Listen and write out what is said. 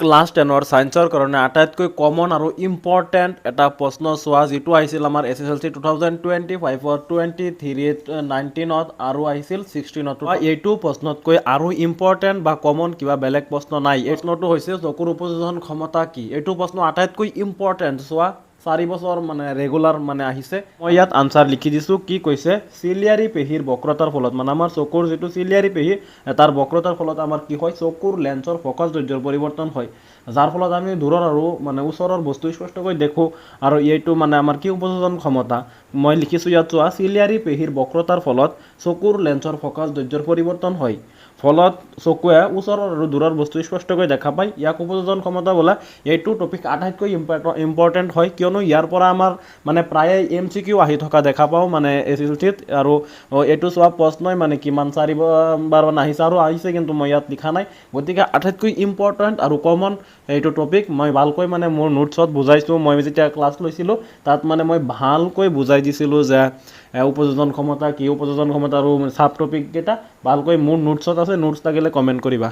class 10 সায়েন্সৰ কাৰণে আটাইতকৈ common আৰু ইম্পৰ্টেণ্ট এটা প্ৰশ্ন চোৱা যিটো আহিছিল আমাৰ SSLC 2025ত 23ত 19ত আৰু আহিছিল 16ত এইটো প্ৰশ্নতকৈ আৰু ইম্পৰ্টেণ্ট বা কমন কিবা বেলেগ প্ৰশ্ন নাই এই প্ৰশ্নটো হৈছে চকুৰ উপযোজন ক্ষমতা কি এইটো প্ৰশ্ন আটাইতকৈ ইম্পৰ্টেণ্ট চোৱা 4 বছৰ মানে ৰেগুলাৰ মানে আহিছে মই ইয়াত আনসাৰ লিখি দিছো কি কৈছে চিলিয়াৰী পেহীৰ বক্ৰতাৰ ফলত মানে আমাৰ চকুৰ যেটো চিলিয়াৰী পেহী তাৰ বক্ৰতাৰ ফলত আমাৰ কি হয় চকুৰ লেন্সৰ ফোকাস দৈৰ্ঘ্যৰ পৰিৱৰ্তন হয় যাৰ ফলত আমি দূৰৰ আৰু মানে ওচৰৰ বস্তু স্পষ্টকৈ দেখো আৰু এইটো মানে আমাৰ কি উপযোজন ক্ষমতা মই লিখিছো ইয়াত চোৱা চিলিয়াৰী পেহীৰ বক্ৰতাৰ ফলত চকুৰ লেন্সৰ ফোকাস দৈৰ্ঘ্যৰ পৰিৱৰ্তন হয় ফলত চকুৱে ওচৰৰ আৰু দূৰৰ বস্তু স্পষ্টকৈ দেখা পায় ইয়াক উপযোজন ক্ষমতা বোলা এইটো টপিক আটাইতকৈ ইম্পৰ্টেণ্ট হয় কিয়নো ইয়াৰ পৰা আমাৰ মানে প্ৰায় MCQ আহি থকা দেখা পাও মানে SSLCত আৰু এইটো চোৱা প্ৰশ্নই মানে কিমান 4 বাৰ আহিছে আৰু আহিছে কিন্তু মই ইয়াত লিখা নাই গতিকে আটাইতকৈ ইম্পৰ্টেণ্ট আৰু কমন এইটো টপিক মই ভালকৈ মানে মোৰ নোটছত বুজাইছো মই যেতিয়া ক্লাছ লৈছিলো তাত মানে মই ভালকৈ বুজাই দিছিলো যে উপযোজন ক্ষমতা কি উপযোজন ক্ষমতা আৰু সাব টপিক কেইটা ভালকৈ মোৰ নোটছত আছে নোটছ থাকিলে কমেন্ট কৰিবা